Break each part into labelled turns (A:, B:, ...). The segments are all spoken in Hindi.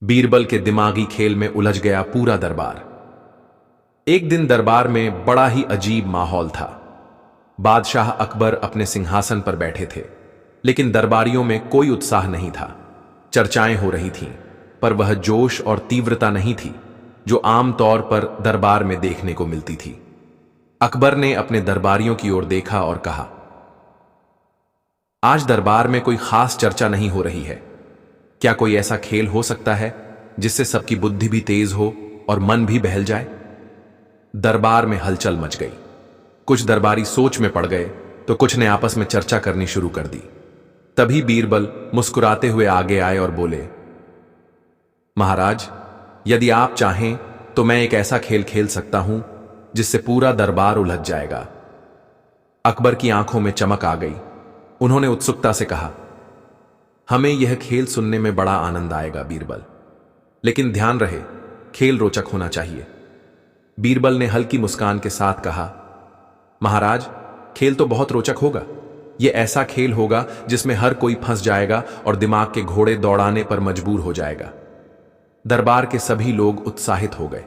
A: बीरबल के दिमागी खेल में उलझ गया पूरा दरबार। एक दिन दरबार में बड़ा ही अजीब माहौल था। बादशाह अकबर अपने सिंहासन पर बैठे थे, लेकिन दरबारियों में कोई उत्साह नहीं था। चर्चाएं हो रही थीं, पर वह जोश और तीव्रता नहीं थी जो आमतौर पर दरबार में देखने को मिलती थी। अकबर ने अपने दरबारियों की ओर देखा और कहा, आज दरबार में कोई खास चर्चा नहीं हो रही है। क्या कोई ऐसा खेल हो सकता है जिससे सबकी बुद्धि भी तेज हो और मन भी बहल जाए? दरबार में हलचल मच गई। कुछ दरबारी सोच में पड़ गए तो कुछ ने आपस में चर्चा करनी शुरू कर दी। तभी बीरबल मुस्कुराते हुए आगे आए और बोले, महाराज, यदि आप चाहें तो मैं एक ऐसा खेल खेल सकता हूं जिससे पूरा दरबार उलझ जाएगा। अकबर की आंखों में चमक आ गई। उन्होंने उत्सुकता से कहा, हमें यह खेल सुनने में बड़ा आनंद आएगा बीरबल, लेकिन ध्यान रहे, खेल रोचक होना चाहिए। बीरबल ने हल्की मुस्कान के साथ कहा, महाराज, खेल तो बहुत रोचक होगा। यह ऐसा खेल होगा जिसमें हर कोई फंस जाएगा और दिमाग के घोड़े दौड़ाने पर मजबूर हो जाएगा। दरबार के सभी लोग उत्साहित हो गए।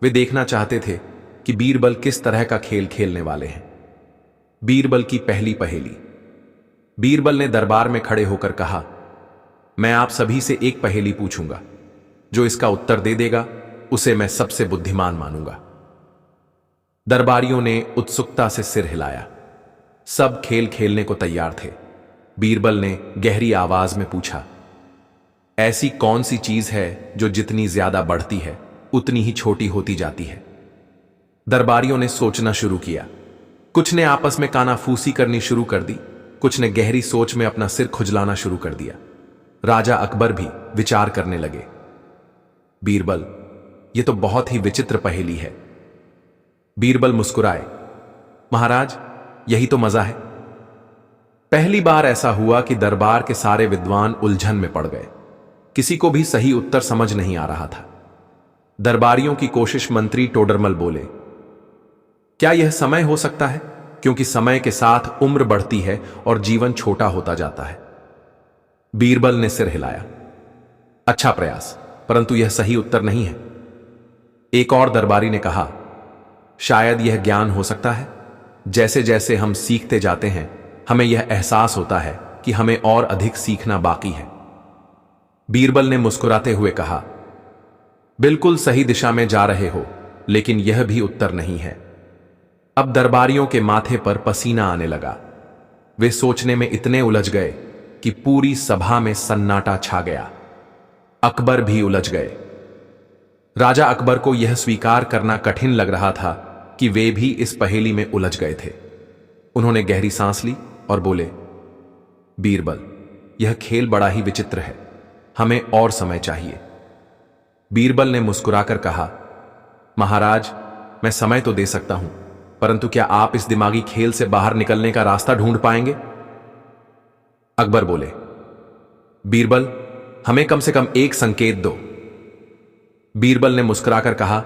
A: वे देखना चाहते थे कि बीरबल किस तरह का खेल खेलने वाले हैं। बीरबल की पहली पहेली। बीरबल ने दरबार में खड़े होकर कहा, मैं आप सभी से एक पहेली पूछूंगा। जो इसका उत्तर दे देगा उसे मैं सबसे बुद्धिमान मानूंगा। दरबारियों ने उत्सुकता से सिर हिलाया। सब खेल खेलने को तैयार थे। बीरबल ने गहरी आवाज में पूछा, ऐसी कौन सी चीज है जो जितनी ज्यादा बढ़ती है उतनी ही छोटी होती जाती है? दरबारियों ने सोचना शुरू किया। कुछ ने आपस में कानाफूसी करनी शुरू कर दी, कुछ ने गहरी सोच में अपना सिर खुजलाना शुरू कर दिया। राजा अकबर भी विचार करने लगे। बीरबल, यह तो बहुत ही विचित्र पहेली है। बीरबल मुस्कुराए, महाराज, यही तो मजा है। पहली बार ऐसा हुआ कि दरबार के सारे विद्वान उलझन में पड़ गए। किसी को भी सही उत्तर समझ नहीं आ रहा था। दरबारियों की कोशिश मंत्री टोडरमल बोले, क्या यह समय हो सकता है? क्योंकि समय के साथ उम्र बढ़ती है और जीवन छोटा होता जाता है। बीरबल ने सिर हिलाया, अच्छा प्रयास, परंतु यह सही उत्तर नहीं है। एक और दरबारी ने कहा, शायद यह ज्ञान हो सकता है। जैसे जैसे हम सीखते जाते हैं हमें यह एहसास होता है कि हमें और अधिक सीखना बाकी है। बीरबल ने मुस्कुराते हुए कहा, बिल्कुल सही दिशा में जा रहे हो, लेकिन यह भी उत्तर नहीं है। अब दरबारियों के माथे पर पसीना आने लगा। वे सोचने में इतने उलझ गए कि पूरी सभा में सन्नाटा छा गया। अकबर भी उलझ गए। राजा अकबर को यह स्वीकार करना कठिन लग रहा था कि वे भी इस पहेली में उलझ गए थे। उन्होंने गहरी सांस ली और बोले, बीरबल, यह खेल बड़ा ही विचित्र है। हमें और समय चाहिए। बीरबल ने मुस्कुराकर कहा, महाराज, मैं समय तो दे सकता हूं, परंतु क्या आप इस दिमागी खेल से बाहर निकलने का रास्ता ढूंढ पाएंगे? अकबर बोले, बीरबल, हमें कम से कम एक संकेत दो। बीरबल ने मुस्कुराकर कहा,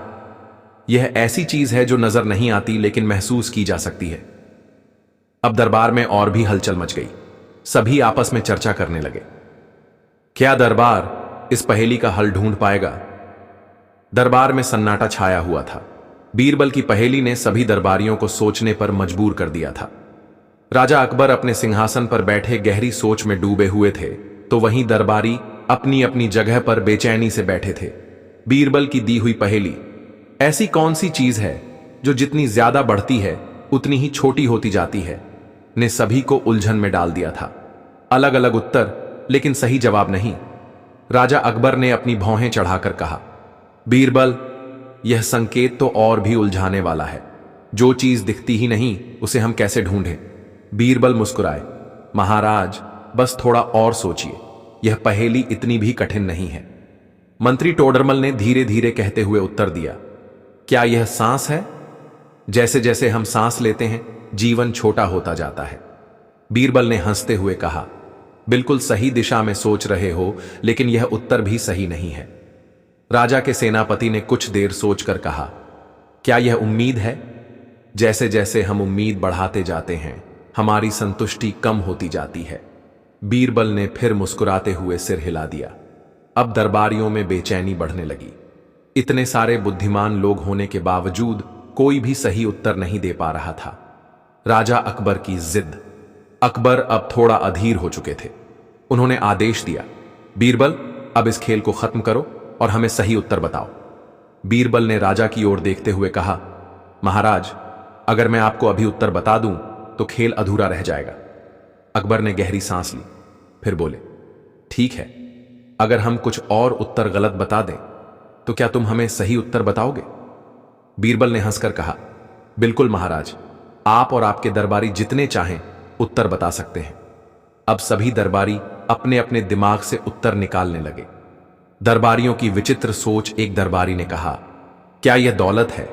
A: यह ऐसी चीज है जो नजर नहीं आती लेकिन महसूस की जा सकती है। अब दरबार में और भी हलचल मच गई। सभी आपस में चर्चा करने लगे, क्या दरबार इस पहेली का हल ढूंढ पाएगा? दरबार में सन्नाटा छाया हुआ था। बीरबल की पहेली ने सभी दरबारियों को सोचने पर मजबूर कर दिया था। राजा अकबर अपने सिंहासन पर बैठे गहरी सोच में डूबे हुए थे, तो वहीं दरबारी अपनी अपनी जगह पर बेचैनी से बैठे थे। बीरबल की दी हुई पहेली, ऐसी कौन सी चीज है जो जितनी ज्यादा बढ़ती है उतनी ही छोटी होती जाती है, ने सभी को उलझन में डाल दिया था। अलग अलग उत्तर, लेकिन सही जवाब नहीं। राजा अकबर ने अपनी भौहें चढ़ाकर कहा, बीरबल, यह संकेत तो और भी उलझाने वाला है। जो चीज दिखती ही नहीं उसे हम कैसे ढूंढें? बीरबल मुस्कुराए, महाराज, बस थोड़ा और सोचिए, यह पहेली इतनी भी कठिन नहीं है। मंत्री टोडरमल ने धीरे धीरे कहते हुए उत्तर दिया, क्या यह सांस है? जैसे जैसे हम सांस लेते हैं जीवन छोटा होता जाता है। बीरबल ने हंसते हुए कहा, बिल्कुल सही दिशा में सोच रहे हो, लेकिन यह उत्तर भी सही नहीं है। राजा के सेनापति ने कुछ देर सोचकर कहा, क्या यह उम्मीद है? जैसे जैसे हम उम्मीद बढ़ाते जाते हैं हमारी संतुष्टि कम होती जाती है। बीरबल ने फिर मुस्कुराते हुए सिर हिला दिया। अब दरबारियों में बेचैनी बढ़ने लगी। इतने सारे बुद्धिमान लोग होने के बावजूद कोई भी सही उत्तर नहीं दे पा रहा था। राजा अकबर की जिद। अकबर अब थोड़ा अधीर हो चुके थे। उन्होंने आदेश दिया, बीरबल, अब इस खेल को खत्म करो और हमें सही उत्तर बताओ। बीरबल ने राजा की ओर देखते हुए कहा, महाराज, अगर मैं आपको अभी उत्तर बता दूं तो खेल अधूरा रह जाएगा। अकबर ने गहरी सांस ली, फिर बोले, ठीक है, अगर हम कुछ और उत्तर गलत बता दें तो क्या तुम हमें सही उत्तर बताओगे? बीरबल ने हंसकर कहा, बिल्कुल महाराज, आप और आपके दरबारी जितने चाहें उत्तर बता सकते हैं। अब सभी दरबारी अपने अपने दिमाग से उत्तर निकालने लगे। दरबारियों की विचित्र सोच। एक दरबारी ने कहा, क्या यह दौलत है?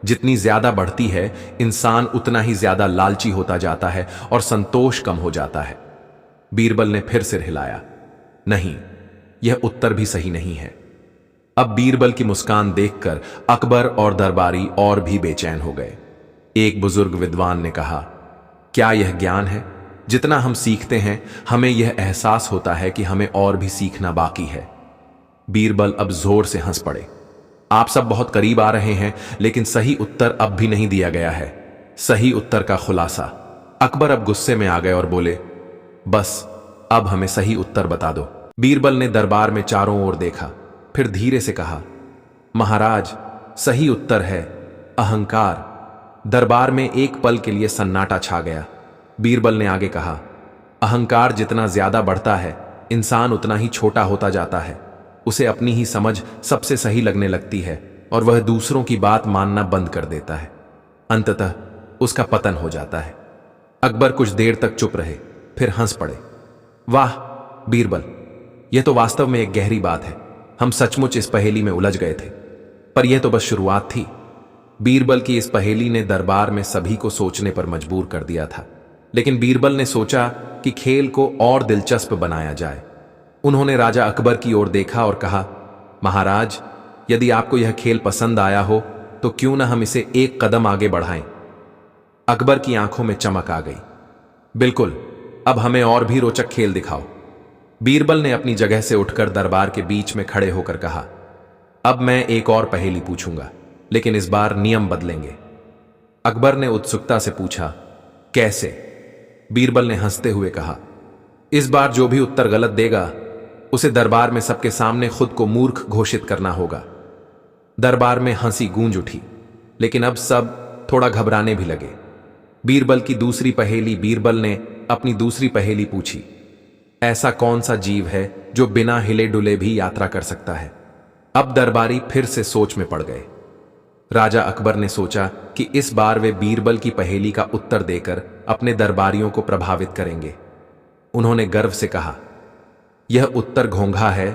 A: जितनी ज्यादा बढ़ती है इंसान उतना ही ज्यादा लालची होता जाता है और संतोष कम हो जाता है। बीरबल ने फिर सिर हिलाया, नहीं, यह उत्तर भी सही नहीं है। अब बीरबल की मुस्कान देखकर अकबर और दरबारी और भी बेचैन हो गए। एक बुजुर्ग विद्वान ने कहा, क्या यह ज्ञान है? जितना हम सीखते हैं हमें यह एहसास होता है कि हमें और भी सीखना बाकी है। बीरबल अब जोर से हंस पड़े। आप सब बहुत करीब आ रहे हैं, लेकिन सही उत्तर अब भी नहीं दिया गया है। सही उत्तर का खुलासा। अकबर अब गुस्से में आ गए और बोले, बस अब हमें सही उत्तर बता दो। बीरबल ने दरबार में चारों ओर देखा, फिर धीरे से कहा, महाराज, सही उत्तर है अहंकार। दरबार में एक पल के लिए सन्नाटा छा गया। बीरबल ने आगे कहा, अहंकार जितना ज्यादा बढ़ता है इंसान उतना ही छोटा होता जाता है। उसे अपनी ही समझ सबसे सही लगने लगती है और वह दूसरों की बात मानना बंद कर देता है। अंततः उसका पतन हो जाता है। अकबर कुछ देर तक चुप रहे, फिर हंस पड़े। वाह बीरबल, यह तो वास्तव में एक गहरी बात है। हम सचमुच इस पहेली में उलझ गए थे, पर यह तो बस शुरुआत थी। बीरबल की इस पहेली ने दरबार में सभी को सोचने पर मजबूर कर दिया था। लेकिन बीरबल ने सोचा कि खेल को और दिलचस्प बनाया जाए। उन्होंने राजा अकबर की ओर देखा और कहा, महाराज, यदि आपको यह खेल पसंद आया हो तो क्यों ना हम इसे एक कदम आगे बढ़ाएं। अकबर की आंखों में चमक आ गई। बिल्कुल, अब हमें और भी रोचक खेल दिखाओ। बीरबल ने अपनी जगह से उठकर दरबार के बीच में खड़े होकर कहा, अब मैं एक और पहेली पूछूंगा, लेकिन इस बार नियम बदलेंगे। अकबर ने उत्सुकता से पूछा, कैसे? बीरबल ने हंसते हुए कहा, इस बार जो भी उत्तर गलत देगा उसे दरबार में सबके सामने खुद को मूर्ख घोषित करना होगा। दरबार में हंसी गूंज उठी, लेकिन अब सब थोड़ा घबराने भी लगे। बीरबल ने अपनी दूसरी पहेली पूछी, ऐसा कौन सा जीव है जो बिना हिले डुले भी यात्रा कर सकता है? अब दरबारी फिर से सोच में पड़ गए। राजा अकबर ने सोचा कि इस बार वे बीरबल की पहेली का उत्तर देकर अपने दरबारियों को प्रभावित करेंगे। उन्होंने गर्व से कहा, यह उत्तर घोंघा है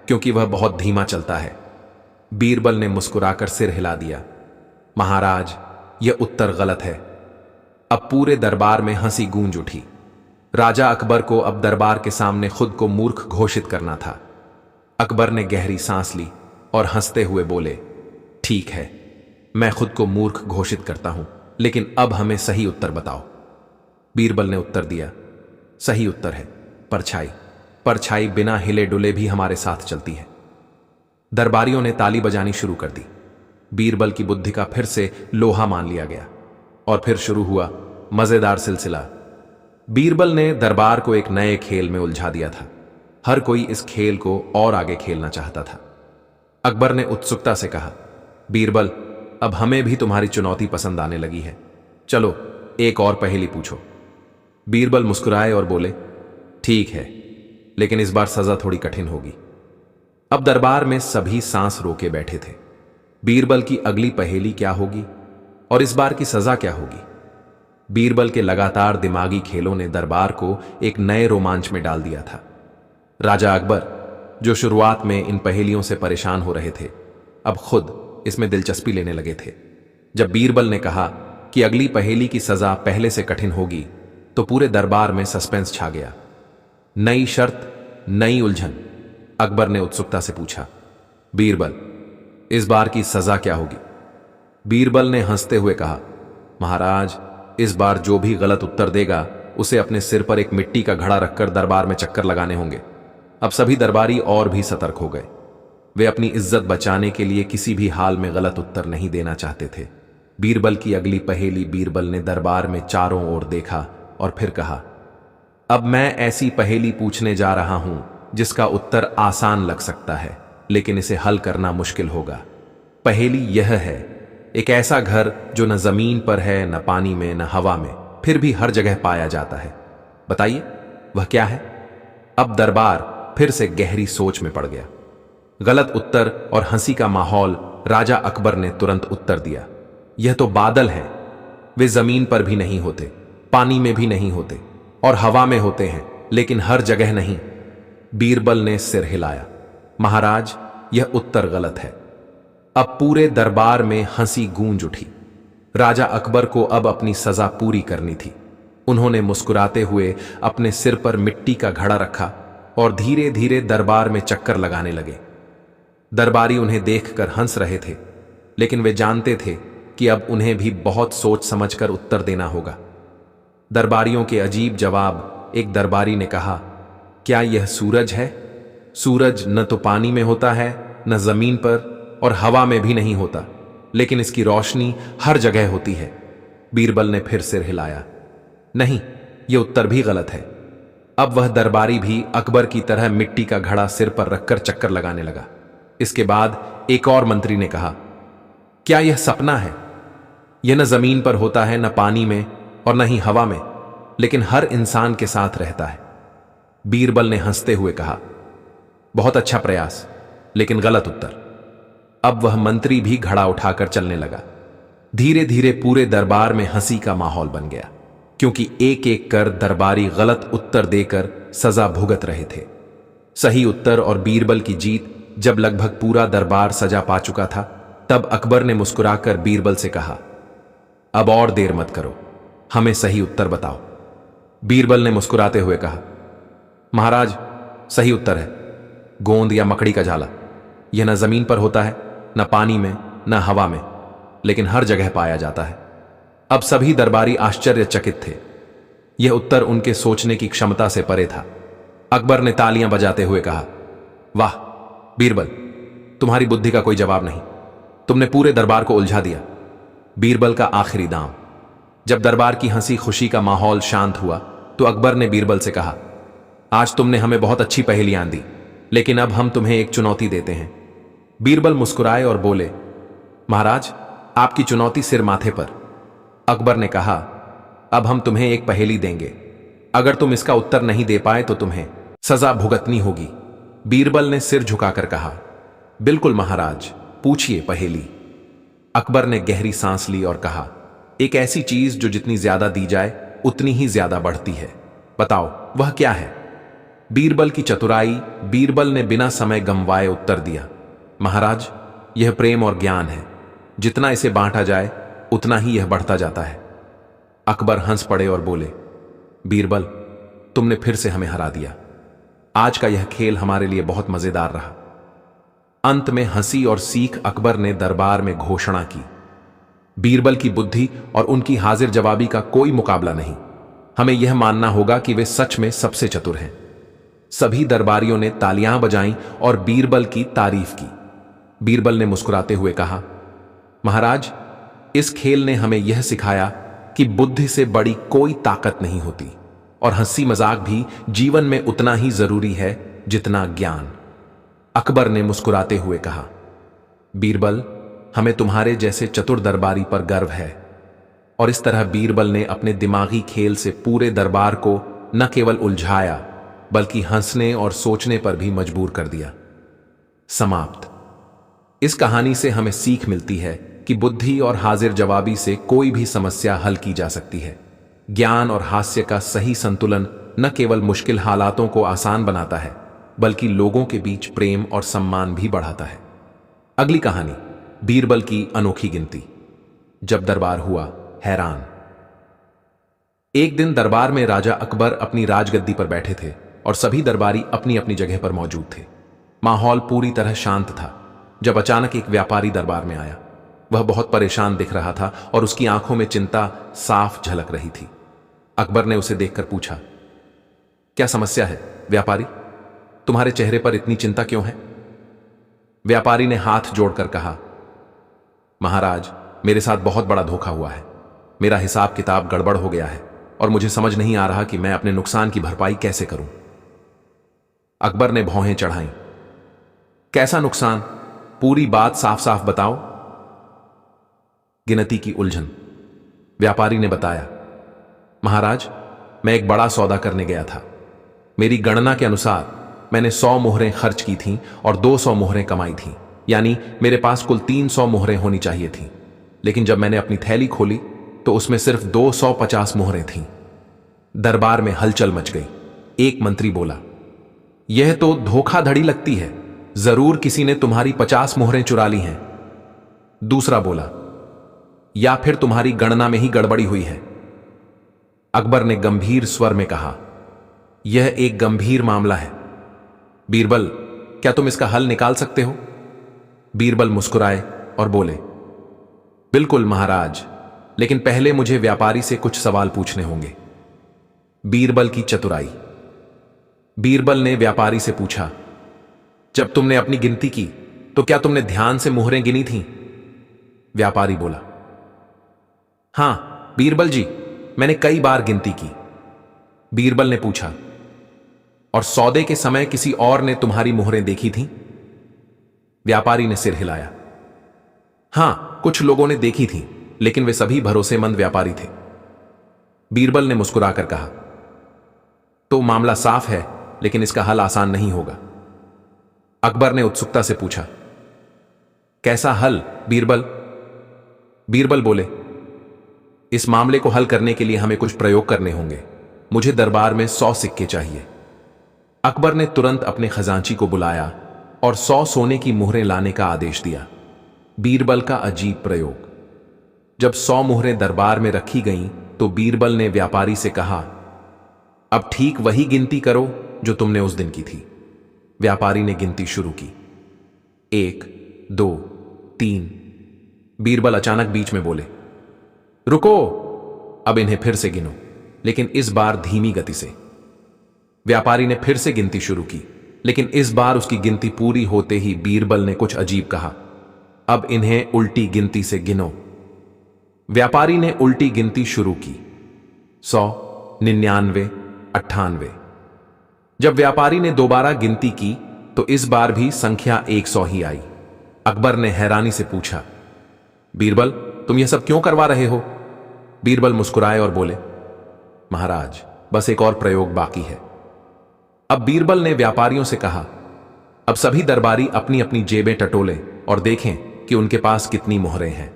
A: क्योंकि वह बहुत धीमा चलता है। बीरबल ने मुस्कुराकर सिर हिला दिया, महाराज, यह उत्तर गलत है। अब पूरे दरबार में हंसी गूंज उठी। राजा अकबर को अब दरबार के सामने खुद को मूर्ख घोषित करना था। अकबर ने गहरी सांस ली और हंसते हुए बोले, ठीक है, मैं खुद को मूर्ख घोषित करता हूं, लेकिन अब हमें सही उत्तर बताओ। बीरबल ने उत्तर दिया, सही उत्तर है परछाई। परछाई बिना हिले डुले भी हमारे साथ चलती है। दरबारियों ने ताली बजानी शुरू कर दी। बीरबल की बुद्धि का फिर से लोहा मान लिया गया और फिर शुरू हुआ मजेदार सिलसिला। बीरबल ने दरबार को एक नए खेल में उलझा दिया था। हर कोई इस खेल को और आगे खेलना चाहता था। अकबर ने उत्सुकता से कहा, बीरबल, अब हमें भी तुम्हारी चुनौती पसंद आने लगी है। चलो एक और पहेली पूछो। बीरबल मुस्कुराए और बोले, ठीक है, लेकिन इस बार सजा थोड़ी कठिन होगी। अब दरबार में सभी सांस रोके बैठे थे। बीरबल की अगली पहेली क्या होगी और इस बार की सजा क्या होगी? बीरबल के लगातार दिमागी खेलों ने दरबार को एक नए रोमांच में डाल दिया था। राजा अकबर, जो शुरुआत में इन पहेलियों से परेशान हो रहे थे, अब खुद इसमें दिलचस्पी लेने लगे थे। जब बीरबल ने कहा कि अगली पहेली की सजा पहले से कठिन होगी, तो पूरे दरबार में सस्पेंस छा गया। नई शर्त, नई उलझन। अकबर ने उत्सुकता से पूछा, बीरबल, इस बार की सजा क्या होगी? बीरबल ने हंसते हुए कहा, महाराज, इस बार जो भी गलत उत्तर देगा उसे अपने सिर पर एक मिट्टी का घड़ा रखकर दरबार में चक्कर लगाने होंगे। अब सभी दरबारी और भी सतर्क हो गए। वे अपनी इज्जत बचाने के लिए किसी भी हाल में गलत उत्तर नहीं देना चाहते थे। बीरबल की अगली पहेली। बीरबल ने दरबार में चारों ओर देखा और फिर कहा, अब मैं ऐसी पहेली पूछने जा रहा हूं जिसका उत्तर आसान लग सकता है, लेकिन इसे हल करना मुश्किल होगा। पहेली यह है, एक ऐसा घर जो न जमीन पर है, न पानी में, न हवा में, फिर भी हर जगह पाया जाता है। बताइए वह क्या है? अब दरबार फिर से गहरी सोच में पड़ गया। गलत उत्तर और हंसी का माहौल। राजा अकबर ने तुरंत उत्तर दिया, यह तो बादल हैं। वे जमीन पर भी नहीं होते, पानी में भी नहीं होते और हवा में होते हैं, लेकिन हर जगह नहीं। बीरबल ने सिर हिलाया, महाराज यह उत्तर गलत है। अब पूरे दरबार में हंसी गूंज उठी। राजा अकबर को अब अपनी सजा पूरी करनी थी। उन्होंने मुस्कुराते हुए अपने सिर पर मिट्टी का घड़ा रखा और धीरे धीरे दरबार में चक्कर लगाने लगे। दरबारी उन्हें देखकर हंस रहे थे, लेकिन वे जानते थे कि अब उन्हें भी बहुत सोच समझकर उत्तर देना होगा। दरबारियों के अजीब जवाब। एक दरबारी ने कहा, क्या यह सूरज है? सूरज न तो पानी में होता है, न जमीन पर और हवा में भी नहीं होता, लेकिन इसकी रोशनी हर जगह होती है। बीरबल ने फिर सिर हिलाया, नहीं, यह उत्तर भी गलत है। अब वह दरबारी भी अकबर की तरह मिट्टी का घड़ा सिर पर रखकर चक्कर लगाने लगा। इसके बाद एक और मंत्री ने कहा, क्या यह सपना है? यह न जमीन पर होता है, न पानी में और न ही हवा में, लेकिन हर इंसान के साथ रहता है। बीरबल ने हंसते हुए कहा, बहुत अच्छा प्रयास, लेकिन गलत उत्तर। अब वह मंत्री भी घड़ा उठाकर चलने लगा। धीरे धीरे पूरे दरबार में हंसी का माहौल बन गया, क्योंकि एक एक कर दरबारी गलत उत्तर देकर सजा भुगत रहे थे। सही उत्तर और बीरबल की जीत। जब लगभग पूरा दरबार सजा पा चुका था, तब अकबर ने मुस्कुराकर बीरबल से कहा, अब और देर मत करो, हमें सही उत्तर बताओ। बीरबल ने मुस्कुराते हुए कहा, महाराज सही उत्तर है, गोंद या मकड़ी का झाला। यह न जमीन पर होता है, न पानी में, न हवा में, लेकिन हर जगह पाया जाता है। अब सभी दरबारी आश्चर्यचकित थे। यह उत्तर उनके सोचने की क्षमता से परे था। अकबर ने तालियां बजाते हुए कहा, वाह बीरबल, तुम्हारी बुद्धि का कोई जवाब नहीं। तुमने पूरे दरबार को उलझा दिया। बीरबल का आखिरी दांव। जब दरबार की हंसी खुशी का माहौल शांत हुआ, तो अकबर ने बीरबल से कहा, आज तुमने हमें बहुत अच्छी पहेलियां दी, लेकिन अब हम तुम्हें एक चुनौती देते हैं। बीरबल मुस्कुराए और बोले, महाराज आपकी चुनौती सिर माथे पर। अकबर ने कहा, अब हम तुम्हें एक पहेली देंगे। अगर तुम इसका उत्तर नहीं दे पाए तो तुम्हें सजा भुगतनी होगी। बीरबल ने सिर झुकाकर कहा, बिल्कुल महाराज, पूछिए पहेली। अकबर ने गहरी सांस ली और कहा, एक ऐसी चीज जो जितनी ज्यादा दी जाए उतनी ही ज्यादा बढ़ती है। बताओ वह क्या है? बीरबल की चतुराई। बीरबल ने बिना समय गंवाए उत्तर दिया, महाराज यह प्रेम और ज्ञान है। जितना इसे बांटा जाए उतना ही यह बढ़ता जाता है। अकबर हंस पड़े और बोले, बीरबल तुमने फिर से हमें हरा दिया। आज का यह खेल हमारे लिए बहुत मजेदार रहा। अंत में हंसी और सीख अकबर ने दरबार में घोषणा की, बीरबल की बुद्धि और उनकी हाजिर जवाबी का कोई मुकाबला नहीं। हमें यह मानना होगा कि वे सच में सबसे चतुर हैं। सभी दरबारियों ने तालियां बजाईं और बीरबल की तारीफ की। बीरबल ने मुस्कुराते हुए कहा, महाराज इस खेल ने हमें यह सिखाया कि बुद्धि से बड़ी कोई ताकत नहीं होती और हंसी मजाक भी जीवन में उतना ही जरूरी है जितना ज्ञान। अकबर ने मुस्कुराते हुए कहा, बीरबल हमें तुम्हारे जैसे चतुर दरबारी पर गर्व है। और इस तरह बीरबल ने अपने दिमागी खेल से पूरे दरबार को न केवल उलझाया बल्कि हंसने और सोचने पर भी मजबूर कर दिया। समाप्त। इस कहानी से हमें सीख मिलती है कि बुद्धि और हाजिर जवाबी से कोई भी समस्या हल की जा सकती है। ज्ञान और हास्य का सही संतुलन न केवल मुश्किल हालातों को आसान बनाता है बल्कि लोगों के बीच प्रेम और सम्मान भी बढ़ाता है। अगली कहानी, बीरबल की अनोखी गिनती। जब दरबार हुआ हैरान। एक दिन दरबार में राजा अकबर अपनी राजगद्दी पर बैठे थे और सभी दरबारी अपनी अपनी जगह पर मौजूद थे। माहौल पूरी तरह शांत था जब अचानक एक व्यापारी दरबार में आया। वह बहुत परेशान दिख रहा था और उसकी आंखों में चिंता साफ झलक रही थी। अकबर ने उसे देखकर पूछा, क्या समस्या है व्यापारी? तुम्हारे चेहरे पर इतनी चिंता क्यों है? व्यापारी ने हाथ जोड़कर कहा, महाराज, मेरे साथ बहुत बड़ा धोखा हुआ है। मेरा हिसाब किताब गड़बड़ हो गया है और मुझे समझ नहीं आ रहा कि मैं अपने नुकसान की भरपाई कैसे करूं। अकबर ने भौहें चढ़ाईं। कैसा नुकसान? पूरी बात साफ साफ बताओ। गिनती की उलझन। व्यापारी ने बताया, महाराज, मैं एक बड़ा सौदा करने गया था। मेरी गणना के अनुसार मैंने 100 मोहरें खर्च की थीं और 200 मोहरें कमाई थीं, यानी मेरे पास कुल 300 मोहरें होनी चाहिए थीं। लेकिन जब मैंने अपनी थैली खोली तो उसमें सिर्फ 250 मोहरें थीं। दरबार में हलचल मच गई। एक मंत्री बोला, यह तो धोखाधड़ी लगती है, जरूर किसी ने तुम्हारी 50 मोहरें चुरा ली हैं। दूसरा बोला, या फिर तुम्हारी गणना में ही गड़बड़ी हुई है। अकबर ने गंभीर स्वर में कहा, यह एक गंभीर मामला है। बीरबल, क्या तुम इसका हल निकाल सकते हो? बीरबल मुस्कुराए और बोले, बिल्कुल महाराज, लेकिन पहले मुझे व्यापारी से कुछ सवाल पूछने होंगे। बीरबल की चतुराई। बीरबल ने व्यापारी से पूछा, जब तुमने अपनी गिनती की तो क्या तुमने ध्यान से मोहरें गिनी थीं? व्यापारी बोला, हां बीरबल जी, मैंने कई बार गिनती की। बीरबल ने पूछा, और सौदे के समय किसी और ने तुम्हारी मोहरें देखी थीं? व्यापारी ने सिर हिलाया, हां, कुछ लोगों ने देखी थीं, लेकिन वे सभी भरोसेमंद व्यापारी थे। बीरबल ने मुस्कुराकर कहा, तो मामला साफ है, लेकिन इसका हल आसान नहीं होगा। अकबर ने उत्सुकता से पूछा, कैसा हल बीरबल? बीरबल बोले, इस मामले को हल करने के लिए हमें कुछ प्रयोग करने होंगे। मुझे दरबार में 100 सिक्के चाहिए। अकबर ने तुरंत अपने खजांची को बुलाया और 100 सोने की मोहरें लाने का आदेश दिया। बीरबल का अजीब प्रयोग। जब 100 मोहरें दरबार में रखी गईं तो बीरबल ने व्यापारी से कहा, अब ठीक वही गिनती करो जो तुमने उस दिन की थी। व्यापारी ने गिनती शुरू की, 1, 2, 3। बीरबल अचानक बीच में बोले, रुको, अब इन्हें फिर से गिनो, लेकिन इस बार धीमी गति से। व्यापारी ने फिर से गिनती शुरू की, लेकिन इस बार उसकी गिनती पूरी होते ही बीरबल ने कुछ अजीब कहा, अब इन्हें उल्टी गिनती से गिनो। व्यापारी ने उल्टी गिनती शुरू की, 100, 99, 98। जब व्यापारी ने दोबारा गिनती की तो इस बार भी संख्या 100 ही आई। अकबर ने हैरानी से पूछा, बीरबल, तुम यह सब क्यों करवा रहे हो? बीरबल मुस्कुराए और बोले, महाराज, बस एक और प्रयोग बाकी है। अब बीरबल ने व्यापारियों से कहा, अब सभी दरबारी अपनी अपनी जेबें टटोलें और देखें कि उनके पास कितनी मोहरें हैं।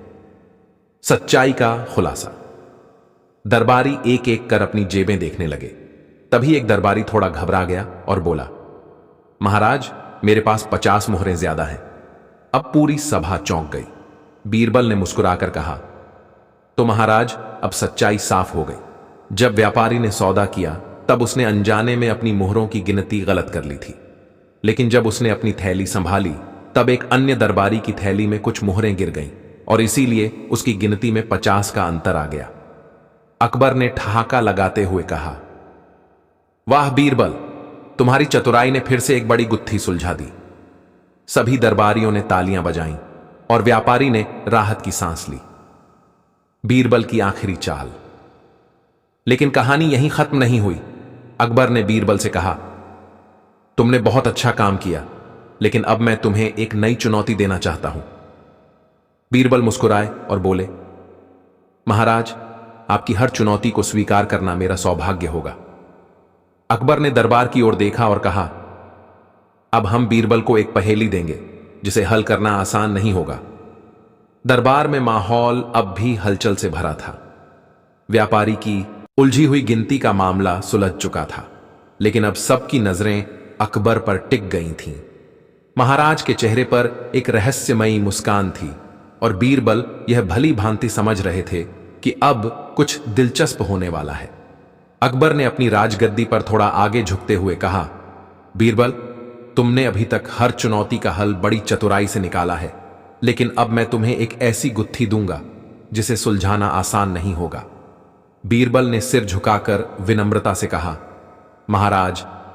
A: सच्चाई का खुलासा। दरबारी एक एक कर अपनी जेबें देखने लगे। तभी एक दरबारी थोड़ा घबरा गया और बोला, महाराज, मेरे पास 50 मोहरें ज्यादा हैं। अब पूरी सभा चौंक गई। बीरबल ने मुस्कुराकर कहा, तो महाराज, अब सच्चाई साफ हो गई। जब व्यापारी ने सौदा किया तब उसने अनजाने में अपनी मोहरों की गिनती गलत कर ली थी, लेकिन जब उसने अपनी थैली संभाली तब एक अन्य दरबारी की थैली में कुछ मोहरें गिर गईं और इसीलिए उसकी गिनती में 50 का अंतर आ गया। अकबर ने ठहाका लगाते हुए कहा, वाह बीरबल, तुम्हारी चतुराई ने फिर से एक बड़ी गुत्थी सुलझा दी। सभी दरबारियों ने तालियां बजाईं और व्यापारी ने राहत की सांस ली। बीरबल की आखिरी चाल। लेकिन कहानी यहीं खत्म नहीं हुई। अकबर ने बीरबल से कहा, तुमने बहुत अच्छा काम किया, लेकिन अब मैं तुम्हें एक नई चुनौती देना चाहता हूं। बीरबल मुस्कुराए और बोले, महाराज, आपकी हर चुनौती को स्वीकार करना मेरा सौभाग्य होगा। अकबर ने दरबार की ओर देखा और कहा, अब हम बीरबल को एक पहेली देंगे जिसे हल करना आसान नहीं होगा। दरबार में माहौल अब भी हलचल से भरा था। व्यापारी की उलझी हुई गिनती का मामला सुलझ चुका था, लेकिन अब सबकी नजरें अकबर पर टिक गई थीं। महाराज के चेहरे पर एक रहस्यमयी मुस्कान थी और बीरबल यह भली भांति समझ रहे थे कि अब कुछ दिलचस्प होने वाला है। अकबर ने अपनी राजगद्दी पर थोड़ा आगे झुकते हुए कहा, बीरबल, तुमने अभी तक हर चुनौती का हल बड़ी चतुराई से निकाला है, लेकिन अब मैं तुम्हें एक ऐसी गुत्थी दूंगा जिसे सुलझाना आसान नहीं होगा। बीरबल ने सिर झुकाकर विनम्रता से कहा, महाराज,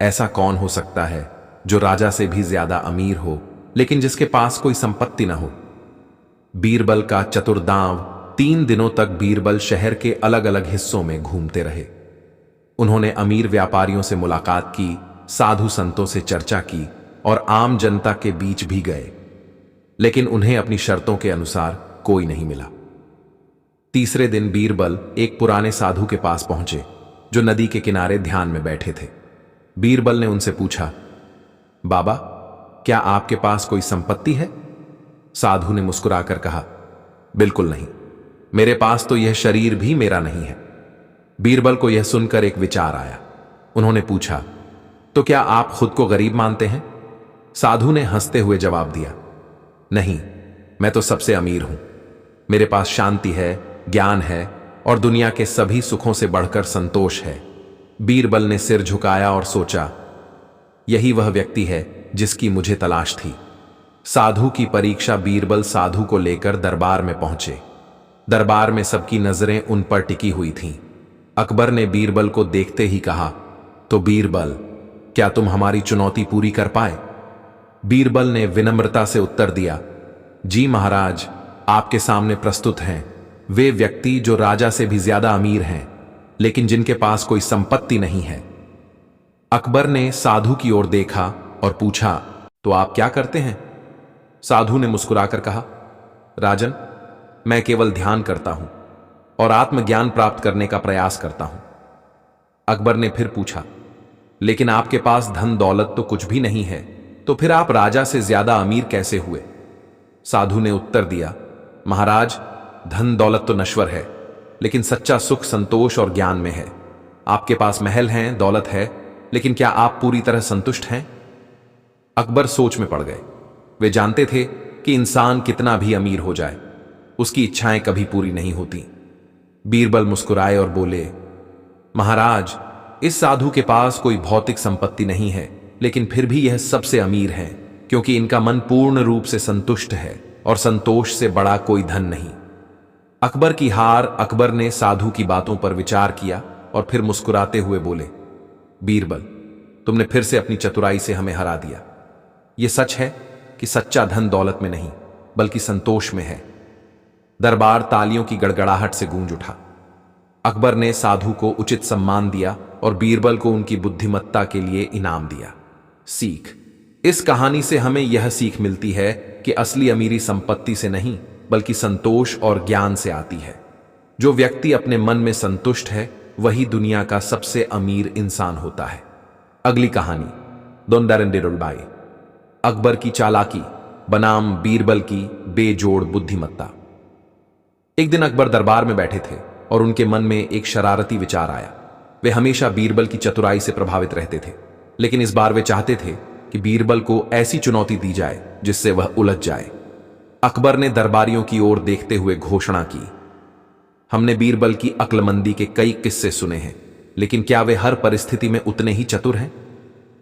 A: ऐसा कौन हो सकता है जो राजा से भी ज्यादा अमीर हो लेकिन जिसके पास कोई संपत्ति ना हो? बीरबल का चतुर्दांव 3 दिनों तक बीरबल शहर के अलग अलग हिस्सों में घूमते रहे। उन्होंने अमीर व्यापारियों से मुलाकात की, साधु संतों से चर्चा की और आम जनता के बीच भी गए, लेकिन उन्हें अपनी शर्तों के अनुसार कोई नहीं मिला। तीसरे दिन बीरबल एक पुराने साधु के पास पहुंचे जो नदी के किनारे ध्यान में बैठे थे। बीरबल ने उनसे पूछा, बाबा, क्या आपके पास कोई संपत्ति है? साधु ने मुस्कुराकर कहा, बिल्कुल नहीं, मेरे पास तो यह शरीर भी मेरा नहीं है। बीरबल को यह सुनकर एक विचार आया। उन्होंने पूछा, तो क्या आप खुद को गरीब मानते हैं? साधु ने हंसते हुए जवाब दिया, नहीं, मैं तो सबसे अमीर हूं। मेरे पास शांति है, ज्ञान है और दुनिया के सभी सुखों से बढ़कर संतोष है। बीरबल ने सिर झुकाया और सोचा, यही वह व्यक्ति है जिसकी मुझे तलाश थी। साधु की परीक्षा। बीरबल साधु को लेकर दरबार में पहुंचे। दरबार में सबकी नजरें उन पर टिकी हुई थीं। अकबर ने बीरबल को देखते ही कहा, तो बीरबल, क्या तुम हमारी चुनौती पूरी कर पाए? बीरबल ने विनम्रता से उत्तर दिया, जी महाराज, आपके सामने प्रस्तुत हैं वे व्यक्ति जो राजा से भी ज्यादा अमीर हैं लेकिन जिनके पास कोई संपत्ति नहीं है। अकबर ने साधु की ओर देखा और पूछा, तो आप क्या करते हैं? साधु ने मुस्कुराकर कहा, राजन, मैं केवल ध्यान करता हूं और आत्मज्ञान प्राप्त करने का प्रयास करता हूं। अकबर ने फिर पूछा, लेकिन आपके पास धन दौलत तो कुछ भी नहीं है, तो फिर आप राजा से ज्यादा अमीर कैसे हुए? साधु ने उत्तर दिया, महाराज, धन दौलत तो नश्वर है, लेकिन सच्चा सुख संतोष और ज्ञान में है। आपके पास महल हैं, दौलत है, लेकिन क्या आप पूरी तरह संतुष्ट हैं? अकबर सोच में पड़ गए। वे जानते थे कि इंसान कितना भी अमीर हो जाए, उसकी इच्छाएं कभी पूरी नहीं होती। बीरबल मुस्कुराए और बोले, महाराज, इस साधु के पास कोई भौतिक संपत्ति नहीं है, लेकिन फिर भी यह सबसे अमीर हैं, क्योंकि इनका मन पूर्ण रूप से संतुष्ट है और संतोष से बड़ा कोई धन नहीं। अकबर की हार। अकबर ने साधु की बातों पर विचार किया और फिर मुस्कुराते हुए बोले, बीरबल, तुमने फिर से अपनी चतुराई से हमें हरा दिया। यह सच है कि सच्चा धन दौलत में नहीं बल्कि संतोष में है। दरबार तालियों की गड़गड़ाहट से गूंज उठा। अकबर ने साधु को उचित सम्मान दिया और बीरबल को उनकी बुद्धिमत्ता के लिए इनाम दिया। सीख। इस कहानी से हमें यह सीख मिलती है कि असली अमीरी संपत्ति से नहीं बल्कि संतोष और ज्ञान से आती है। जो व्यक्ति अपने मन में संतुष्ट है वही दुनिया का सबसे अमीर इंसान होता है। अगली कहानी, दोंदारंडेरुलबाई। अकबर की चालाकी बनाम बीरबल की बेजोड़ बुद्धिमत्ता। एक दिन अकबर दरबार में बैठे थे और उनके मन में एक शरारती विचार आया। वे हमेशा बीरबल की चतुराई से प्रभावित रहते थे, लेकिन इस बार वे चाहते थे कि बीरबल को ऐसी चुनौती दी जाए जिससे वह उलझ जाए। अकबर ने दरबारियों की ओर देखते हुए घोषणा की, हमने बीरबल की अक्लमंदी के कई किस्से सुने हैं, लेकिन क्या वे हर परिस्थिति में उतने ही चतुर हैं?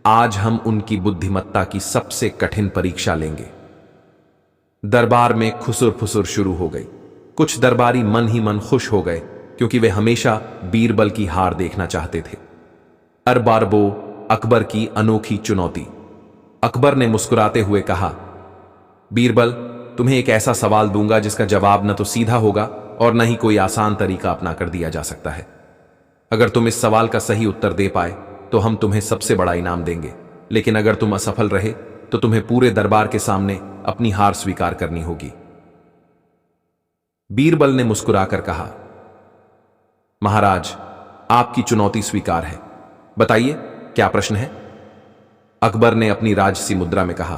A: आज हम उनकी बुद्धिमत्ता की सबसे कठिन परीक्षा लेंगे। दरबार में खुसुर फुसुर शुरू हो गई। कुछ दरबारी मन ही मन खुश हो गए क्योंकि वे हमेशा बीरबल की हार देखना चाहते थे। अरबारबो अकबर की अनोखी चुनौती। अकबर ने मुस्कुराते हुए कहा, बीरबल, तुम्हें एक ऐसा सवाल दूंगा जिसका जवाब न तो सीधा होगा और न ही कोई आसान तरीका अपना कर दिया जा सकता है। अगर तुम इस सवाल का सही उत्तर दे पाए तो हम तुम्हें सबसे बड़ा इनाम देंगे, लेकिन अगर तुम असफल रहे तो तुम्हें पूरे दरबार के सामने अपनी हार स्वीकार करनी होगी। बीरबल ने मुस्कुराकर कहा, महाराज, आपकी चुनौती स्वीकार है। बताइए, क्या प्रश्न है? अकबर ने अपनी राजसी मुद्रा में कहा,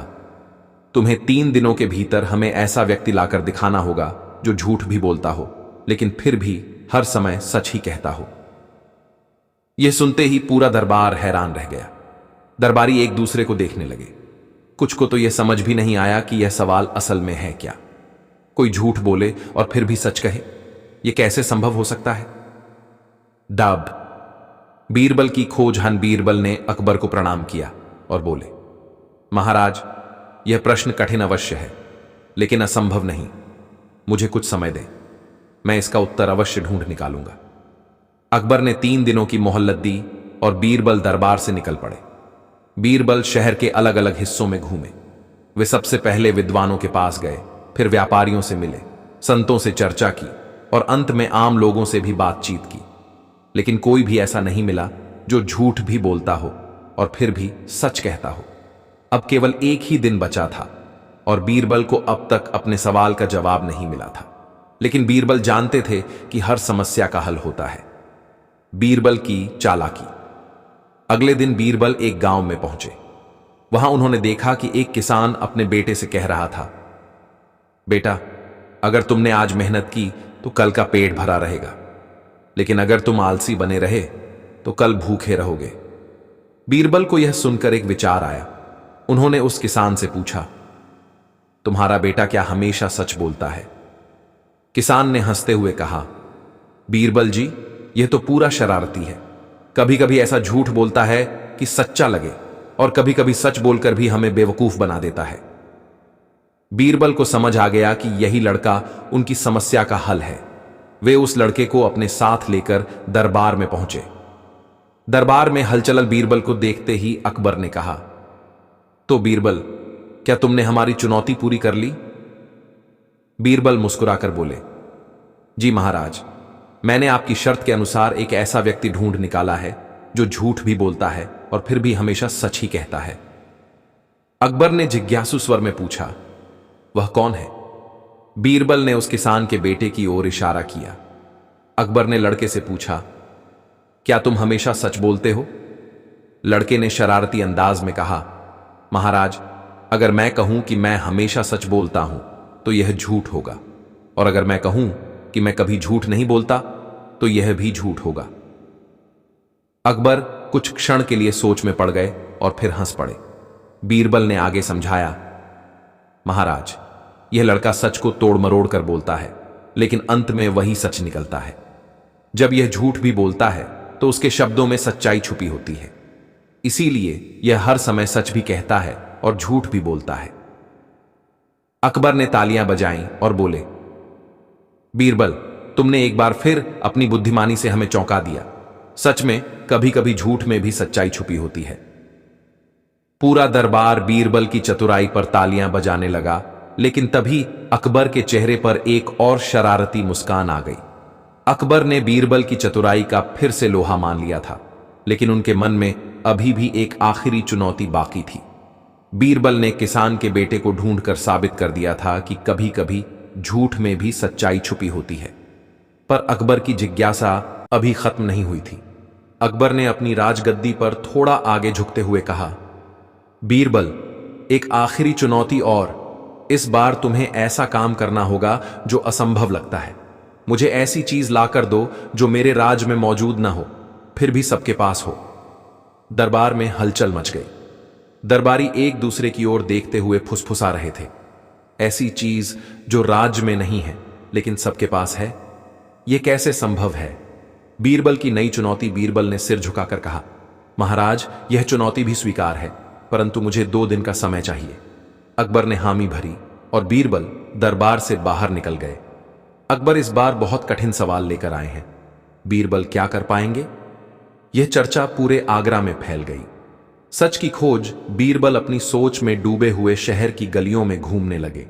A: तुम्हें 3 दिनों के भीतर हमें ऐसा व्यक्ति लाकर दिखाना होगा जो झूठ भी बोलता हो लेकिन फिर भी हर समय सच ही कहता हो। यह सुनते ही पूरा दरबार हैरान रह गया। दरबारी एक दूसरे को देखने लगे। कुछ को तो यह समझ भी नहीं आया कि यह सवाल असल में है क्या। कोई झूठ बोले और फिर भी सच कहे, यह कैसे संभव हो सकता है? डब। बीरबल की खोजहन। बीरबल ने अकबर को प्रणाम किया और बोले, महाराज, यह प्रश्न कठिन अवश्य है लेकिन असंभव नहीं। मुझे कुछ समय दें, मैं इसका उत्तर अवश्य ढूंढ निकालूंगा। अकबर ने 3 दिनों की मोहलत दी और बीरबल दरबार से निकल पड़े। बीरबल शहर के अलग अलग हिस्सों में घूमे। वे सबसे पहले विद्वानों के पास गए, फिर व्यापारियों से मिले, संतों से चर्चा की और अंत में आम लोगों से भी बातचीत की। लेकिन कोई भी ऐसा नहीं मिला जो झूठ भी बोलता हो और फिर भी सच कहता हो। अब केवल एक ही दिन बचा था और बीरबल को अब तक अपने सवाल का जवाब नहीं मिला था। लेकिन बीरबल जानते थे कि हर समस्या का हल होता है। बीरबल की चालाकी। अगले दिन बीरबल एक गांव में पहुंचे। वहां उन्होंने देखा कि एक किसान अपने बेटे से कह रहा था, बेटा, अगर तुमने आज मेहनत की तो कल का पेट भरा रहेगा, लेकिन अगर तुम आलसी बने रहे तो कल भूखे रहोगे। बीरबल को यह सुनकर एक विचार आया। उन्होंने उस किसान से पूछा, तुम्हारा बेटा क्या हमेशा सच बोलता है? किसान ने हंसते हुए कहा, बीरबल जी, यह तो पूरा शरारती है। कभी कभी ऐसा झूठ बोलता है कि सच्चा लगे और कभी कभी सच बोलकर भी हमें बेवकूफ बना देता है। बीरबल को समझ आ गया कि यही लड़का उनकी समस्या का हल है। वे उस लड़के को अपने साथ लेकर दरबार में पहुंचे। दरबार में हलचल बीरबल को देखते ही अकबर ने कहा, तो बीरबल, क्या तुमने हमारी चुनौती पूरी कर ली? बीरबल मुस्कुराकर बोले, जी महाराज, मैंने आपकी शर्त के अनुसार एक ऐसा व्यक्ति ढूंढ निकाला है जो झूठ भी बोलता है और फिर भी हमेशा सच ही कहता है। अकबर ने जिज्ञासु स्वर में पूछा, वह कौन है? बीरबल ने उस किसान के बेटे की ओर इशारा किया। अकबर ने लड़के से पूछा, क्या तुम हमेशा सच बोलते हो? लड़के ने शरारती अंदाज में कहा, महाराज, अगर मैं कहूं कि मैं हमेशा सच बोलता हूं तो यह झूठ होगा, और अगर मैं कहूं कि मैं कभी झूठ नहीं बोलता तो यह भी झूठ होगा। अकबर कुछ क्षण के लिए सोच में पड़ गए और फिर हंस पड़े। बीरबल ने आगे समझाया, महाराज, यह लड़का सच को तोड़ मरोड़ कर बोलता है, लेकिन अंत में वही सच निकलता है। जब यह झूठ भी बोलता है तो उसके शब्दों में सच्चाई छुपी होती है। इसीलिए यह हर समय सच भी कहता है और झूठ भी बोलता है। अकबर ने तालियां बजाईं और बोले, बीरबल, तुमने एक बार फिर अपनी बुद्धिमानी से हमें चौंका दिया। सच में कभी कभी झूठ में भी सच्चाई छुपी होती है। पूरा दरबार बीरबल की चतुराई पर तालियां बजाने लगा, लेकिन तभी अकबर के चेहरे पर एक और शरारती मुस्कान आ गई। अकबर ने बीरबल की चतुराई का फिर से लोहा मान लिया था, लेकिन उनके मन में अभी भी एक आखिरी चुनौती बाकी थी। बीरबल ने किसान के बेटे को ढूंढकर साबित कर दिया था कि कभी कभी झूठ में भी सच्चाई छुपी होती है। पर अकबर की जिज्ञासा अभी खत्म नहीं हुई थी। अकबर ने अपनी राजगद्दी पर थोड़ा आगे झुकते हुए कहा, बीरबल, एक आखिरी चुनौती और। इस बार तुम्हें ऐसा काम करना होगा जो असंभव लगता है। मुझे ऐसी चीज लाकर दो जो मेरे राज में मौजूद ना हो, फिर भी सबके पास हो। दरबार में हलचल मच गई। दरबारी एक दूसरे की ओर देखते हुए फुसफुसा रहे थे। ऐसी चीज जो राज्य में नहीं है लेकिन सबके पास है, यह कैसे संभव है? बीरबल की नई चुनौती। बीरबल ने सिर झुकाकर कहा, महाराज, यह चुनौती भी स्वीकार है, परंतु मुझे 2 दिन का समय चाहिए। अकबर ने हामी भरी और बीरबल दरबार से बाहर निकल गए। अकबर इस बार बहुत कठिन सवाल लेकर आए हैं। बीरबल क्या कर पाएंगे? यह चर्चा पूरे आगरा में फैल गई। सच की खोज। बीरबल अपनी सोच में डूबे हुए शहर की गलियों में घूमने लगे।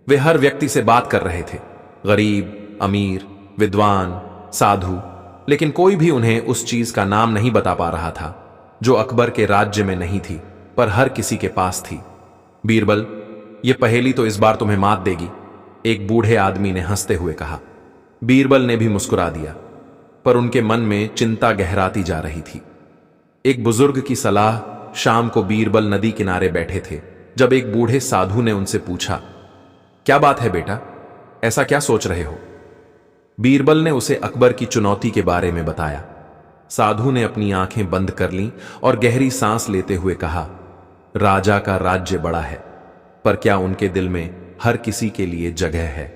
A: वे हर व्यक्ति से बात कर रहे थे, गरीब, अमीर, विद्वान, साधु, लेकिन कोई भी उन्हें उस चीज का नाम नहीं बता पा रहा था जो अकबर के राज्य में नहीं थी पर हर किसी के पास थी। बीरबल, यह पहेली तो इस बार तुम्हें मात देगी, एक बूढ़े आदमी ने हंसते हुए कहा। बीरबल ने भी मुस्कुरा दिया, पर उनके मन में चिंता गहराती जा रही थी। एक बुजुर्ग की सलाह। शाम को बीरबल नदी किनारे बैठे थे जब एक बूढ़े साधु ने उनसे पूछा, क्या बात है बेटा, ऐसा क्या सोच रहे हो? बीरबल ने उसे अकबर की चुनौती के बारे में बताया। साधु ने अपनी आंखें बंद कर लीं और गहरी सांस लेते हुए कहा, राजा का राज्य बड़ा है, पर क्या उनके दिल में हर किसी के लिए जगह है?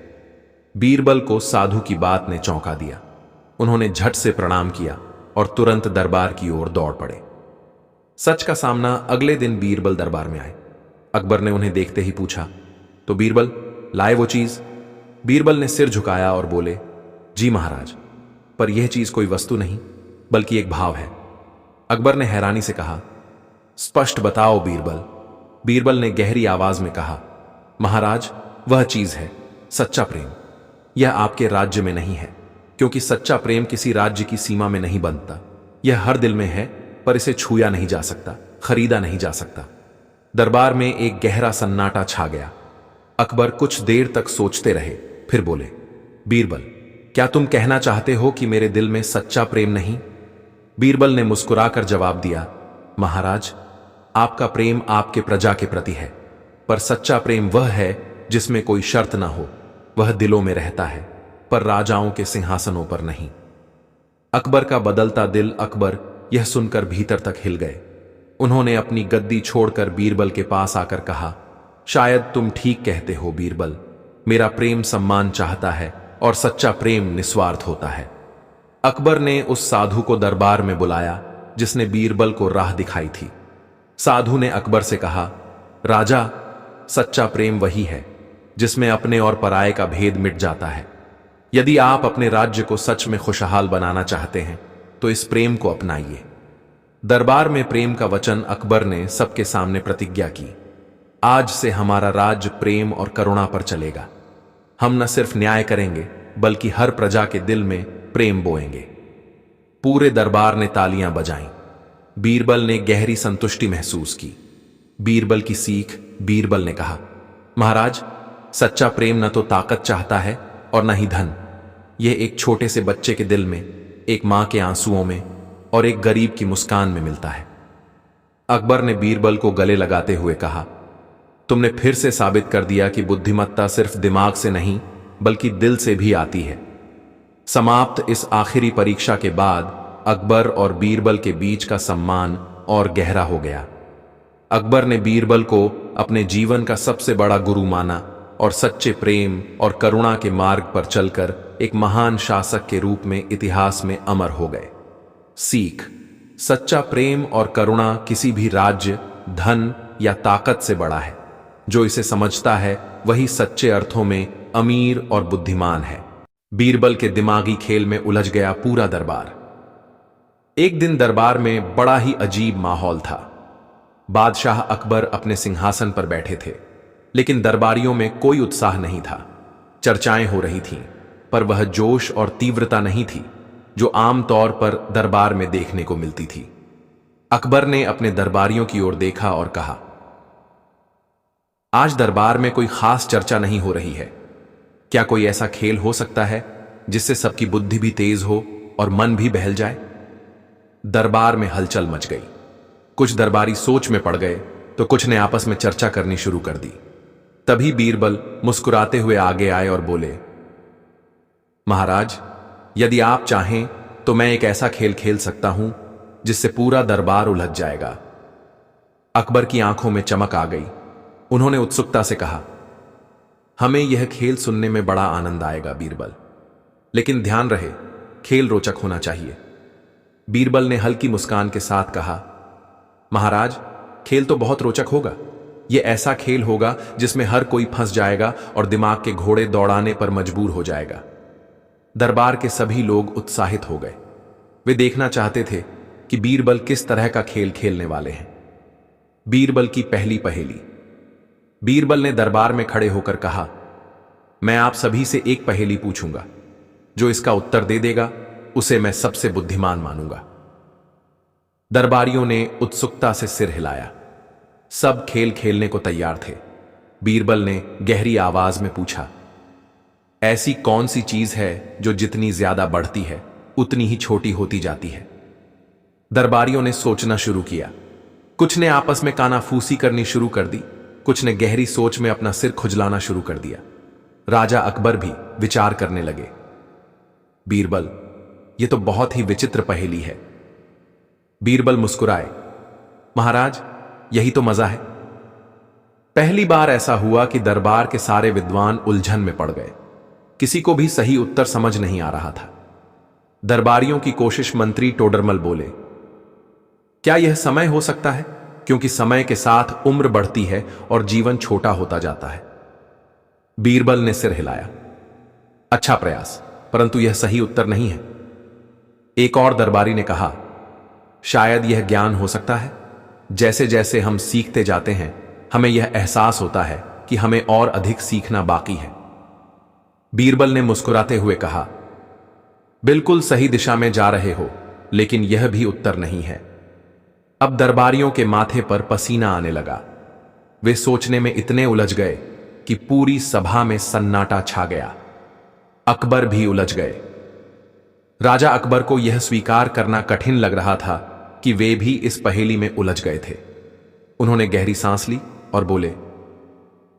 A: बीरबल को साधु की बात ने चौंका दिया। उन्होंने झट से प्रणाम किया और तुरंत दरबार की ओर दौड़ पड़े। सच का सामना। अगले दिन बीरबल दरबार में आए। अकबर ने उन्हें देखते ही पूछा, तो बीरबल, लाए वो चीज? बीरबल ने सिर झुकाया और बोले, जी महाराज, पर यह चीज कोई वस्तु नहीं बल्कि एक भाव है। अकबर ने हैरानी से कहा, स्पष्ट बताओ बीरबल। बीरबल ने गहरी आवाज में कहा, महाराज, वह चीज है सच्चा प्रेम। यह आपके राज्य में नहीं है, क्योंकि सच्चा प्रेम किसी राज्य की सीमा में नहीं बनता। यह हर दिल में है, पर इसे छुआ नहीं जा सकता, खरीदा नहीं जा सकता। दरबार में एक गहरा सन्नाटा छा गया। अकबर कुछ देर तक सोचते रहे, फिर बोले, बीरबल, क्या तुम कहना चाहते हो कि मेरे दिल में सच्चा प्रेम नहीं? बीरबल ने मुस्कुराकर जवाब दिया, महाराज, आपका प्रेम आपके प्रजा के प्रति है, पर सच्चा प्रेम वह है जिसमें कोई शर्त ना हो। वह दिलों में रहता है, पर राजाओं के सिंहासनों पर नहीं। अकबर का बदलता दिल। अकबर यह सुनकर भीतर तक हिल गए। उन्होंने अपनी गद्दी छोड़कर बीरबल के पास आकर कहा, शायद तुम ठीक कहते हो बीरबल। मेरा प्रेम सम्मान चाहता है और सच्चा प्रेम निस्वार्थ होता है। अकबर ने उस साधु को दरबार में बुलाया जिसने बीरबल को राह दिखाई थी। साधु ने अकबर से कहा, राजा, सच्चा प्रेम वही है जिसमें अपने और पराये का भेद मिट जाता है। यदि आप अपने राज्य को सच में खुशहाल बनाना चाहते हैं तो इस प्रेम को अपनाइए। दरबार में प्रेम का वचन अकबर ने सबके सामने प्रतिज्ञा की, आज से हमारा राज्य प्रेम और करुणा पर चलेगा। हम न सिर्फ न्याय करेंगे बल्कि हर प्रजा के दिल में प्रेम बोएंगे। पूरे दरबार ने तालियां बजाईं। बीरबल ने गहरी संतुष्टि महसूस की। बीरबल की सीख। बीरबल ने कहा, महाराज, सच्चा प्रेम न तो ताकत चाहता है और न ही धन। यह एक छोटे से बच्चे के दिल में, एक मां के आंसुओं में और एक गरीब की मुस्कान में मिलता है। अकबर ने बीरबल को गले लगाते हुए कहा, तुमने फिर से साबित कर दिया कि बुद्धिमत्ता सिर्फ दिमाग से नहीं बल्कि दिल से भी आती है। समाप्त इस आखिरी परीक्षा के बाद अकबर और बीरबल के बीच का सम्मान और गहरा हो गया। अकबर ने बीरबल को अपने जीवन का सबसे बड़ा गुरु माना और सच्चे प्रेम और करुणा के मार्ग पर चलकर एक महान शासक के रूप में इतिहास में अमर हो गए। सीख। सच्चा प्रेम और करुणा किसी भी राज्य, धन या ताकत से बड़ा है। जो इसे समझता है वही सच्चे अर्थों में अमीर और बुद्धिमान है। बीरबल के दिमागी खेल में उलझ गया पूरा दरबार। एक दिन दरबार में बड़ा ही अजीब माहौल था। बादशाह अकबर अपने सिंहासन पर बैठे थे, लेकिन दरबारियों में कोई उत्साह नहीं था। चर्चाएं हो रही थीं, पर वह जोश और तीव्रता नहीं थी जो आमतौर पर दरबार में देखने को मिलती थी। अकबर ने अपने दरबारियों की ओर देखा और कहा, आज दरबार में कोई खास चर्चा नहीं हो रही है। क्या कोई ऐसा खेल हो सकता है जिससे सबकी बुद्धि भी तेज हो और मन भी बहल जाए? दरबार में हलचल मच गई। कुछ दरबारी सोच में पड़ गए तो कुछ ने आपस में चर्चा करनी शुरू कर दी। तभी बीरबल मुस्कुराते हुए आगे आए और बोले, महाराज, यदि आप चाहें तो मैं एक ऐसा खेल खेल सकता हूं जिससे पूरा दरबार उलझ जाएगा। अकबर की आंखों में चमक आ गई। उन्होंने उत्सुकता से कहा, हमें यह खेल सुनने में बड़ा आनंद आएगा बीरबल, लेकिन ध्यान रहे, खेल रोचक होना चाहिए। बीरबल ने हल्की मुस्कान के साथ कहा, महाराज, खेल तो बहुत रोचक होगा। यह ऐसा खेल होगा जिसमें हर कोई फंस जाएगा और दिमाग के घोड़े दौड़ाने पर मजबूर हो जाएगा। दरबार के सभी लोग उत्साहित हो गए। वे देखना चाहते थे कि बीरबल किस तरह का खेल खेलने वाले हैं। बीरबल की पहली पहेली। बीरबल ने दरबार में खड़े होकर कहा, मैं आप सभी से एक पहेली पूछूंगा। जो इसका उत्तर दे देगा उसे मैं सबसे बुद्धिमान मानूंगा। दरबारियों ने उत्सुकता से सिर हिलाया। सब खेल खेलने को तैयार थे। बीरबल ने गहरी आवाज में पूछा, ऐसी कौन सी चीज है जो जितनी ज्यादा बढ़ती है उतनी ही छोटी होती जाती है? दरबारियों ने सोचना शुरू किया। कुछ ने आपस में कानाफूसी करनी शुरू कर दी, कुछ ने गहरी सोच में अपना सिर खुजलाना शुरू कर दिया। राजा अकबर भी विचार करने लगे, बीरबल, यह तो बहुत ही विचित्र पहेली है। बीरबल मुस्कुराए, महाराज, यही तो मजा है। पहली बार ऐसा हुआ कि दरबार के सारे विद्वान उलझन में पड़ गए। किसी को भी सही उत्तर समझ नहीं आ रहा था। दरबारियों की कोशिश मंत्री टोडरमल बोले, क्या यह समय हो सकता है? क्योंकि समय के साथ उम्र बढ़ती है और जीवन छोटा होता जाता है। बीरबल ने सिर हिलाया, अच्छा प्रयास, परंतु यह सही उत्तर नहीं है। एक और दरबारी ने कहा, शायद यह ज्ञान हो सकता है। जैसे जैसे हम सीखते जाते हैं हमें यह एहसास होता है कि हमें और अधिक सीखना बाकी है। बीरबल ने मुस्कुराते हुए कहा, बिल्कुल सही दिशा में जा रहे हो, लेकिन यह भी उत्तर नहीं है। अब दरबारियों के माथे पर पसीना आने लगा। वे सोचने में इतने उलझ गए कि पूरी सभा में सन्नाटा छा गया। अकबर भी उलझ गए। राजा अकबर को यह स्वीकार करना कठिन लग रहा था कि वे भी इस पहेली में उलझ गए थे। उन्होंने गहरी सांस ली और बोले,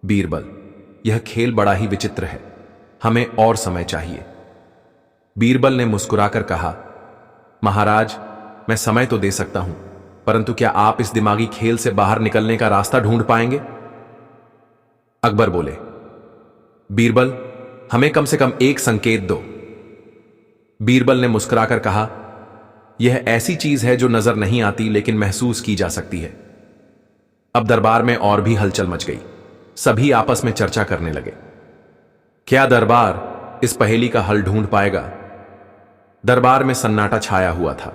A: बीरबल, यह खेल बड़ा ही विचित्र है, हमें और समय चाहिए। बीरबल ने मुस्कुराकर कहा, महाराज, मैं समय तो दे सकता हूं, परंतु क्या आप इस दिमागी खेल से बाहर निकलने का रास्ता ढूंढ पाएंगे? अकबर बोले, बीरबल, हमें कम से कम एक संकेत दो। बीरबल ने मुस्कुराकर कहा, यह ऐसी चीज है जो नजर नहीं आती लेकिन महसूस की जा सकती है। अब दरबार में और भी हलचल मच गई। सभी आपस में चर्चा करने लगे, क्या दरबार इस पहेली का हल ढूंढ पाएगा? दरबार में सन्नाटा छाया हुआ था।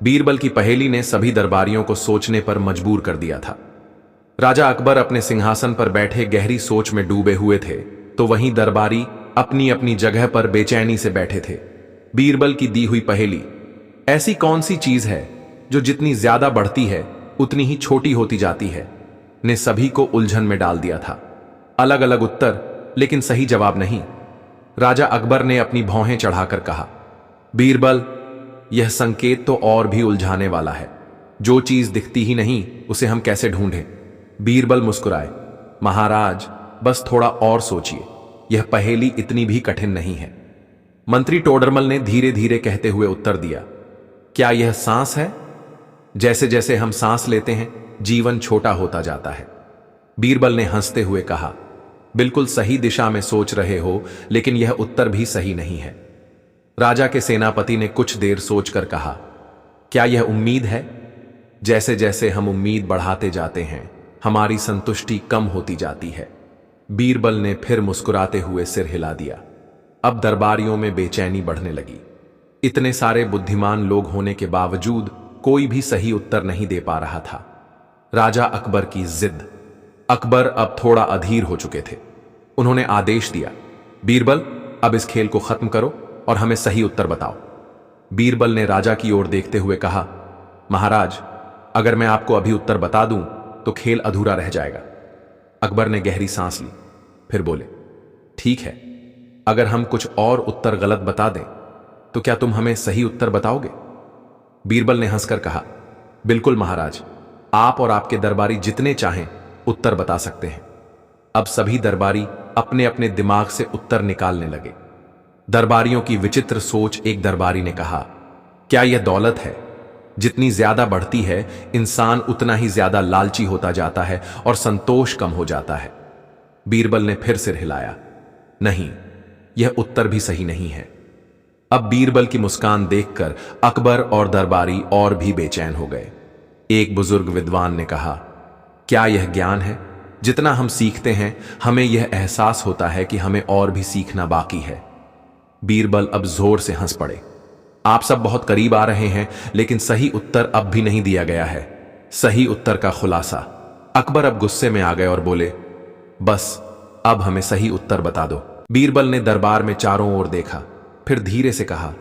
A: बीरबल की पहेली ने सभी दरबारियों को सोचने पर मजबूर कर दिया था। राजा अकबर अपने सिंहासन पर बैठे गहरी सोच में डूबे हुए थे, तो वहीं दरबारी अपनी अपनी जगह पर बेचैनी से बैठे थे। बीरबल की दी हुई पहेली, ऐसी कौन सी चीज है जो जितनी ज्यादा बढ़ती है उतनी ही छोटी होती जाती है, ने सभी को उलझन में डाल दिया था। अलग अलग उत्तर, लेकिन सही जवाब नहीं। राजा अकबर ने अपनी भौहें चढ़ाकर कहा, बीरबल, यह संकेत तो और भी उलझाने वाला है। जो चीज दिखती ही नहीं उसे हम कैसे ढूंढें? बीरबल मुस्कुराए, महाराज, बस थोड़ा और सोचिए, यह पहेली इतनी भी कठिन नहीं है। मंत्री टोडरमल ने धीरे धीरे कहते हुए उत्तर दिया, क्या यह सांस है? जैसे जैसे हम सांस लेते हैं जीवन छोटा होता जाता है। बीरबल ने हंसते हुए कहा, बिल्कुल सही दिशा में सोच रहे हो, लेकिन यह उत्तर भी सही नहीं है। राजा के सेनापति ने कुछ देर सोचकर कहा, क्या यह उम्मीद है? जैसे जैसे हम उम्मीद बढ़ाते जाते हैं हमारी संतुष्टि कम होती जाती है। बीरबल ने फिर मुस्कुराते हुए सिर हिला दिया। अब दरबारियों में बेचैनी बढ़ने लगी। इतने सारे बुद्धिमान लोग होने के बावजूद कोई भी सही उत्तर नहीं दे पा रहा था। राजा अकबर की जिद। अकबर अब थोड़ा अधीर हो चुके थे। उन्होंने आदेश दिया, बीरबल, अब इस खेल को खत्म करो और हमें सही उत्तर बताओ। बीरबल ने राजा की ओर देखते हुए कहा, महाराज, अगर मैं आपको अभी उत्तर बता दूं तो खेल अधूरा रह जाएगा। अकबर ने गहरी सांस ली, फिर बोले, ठीक है, अगर हम कुछ और उत्तर गलत बता दें तो क्या तुम हमें सही उत्तर बताओगे? बीरबल ने हंसकर कहा, बिल्कुल महाराज, आप और आपके दरबारी जितने चाहें उत्तर बता सकते हैं। अब सभी दरबारी अपने अपने दिमाग से उत्तर निकालने लगे। दरबारियों की विचित्र सोच। एक दरबारी ने कहा, क्या यह दौलत है? जितनी ज्यादा बढ़ती है इंसान उतना ही ज्यादा लालची होता जाता है और संतोष कम हो जाता है। बीरबल ने फिर सिर हिलाया, नहीं, यह उत्तर भी सही नहीं है। अब बीरबल की मुस्कान देखकर अकबर और दरबारी और भी बेचैन हो गए। एक बुजुर्ग विद्वान ने कहा, क्या यह ज्ञान है? जितना हम सीखते हैं हमें यह एहसास होता है कि हमें और भी सीखना बाकी है। बीरबल अब जोर से हंस पड़े। आप सब बहुत करीब आ रहे हैं, लेकिन सही उत्तर अब भी नहीं दिया गया है। सही उत्तर का खुलासा। अकबर अब गुस्से में आ गए और बोले, बस अब हमें सही उत्तर बता दो। बीरबल ने दरबार में चारों ओर देखा, फिर धीरे से कहा,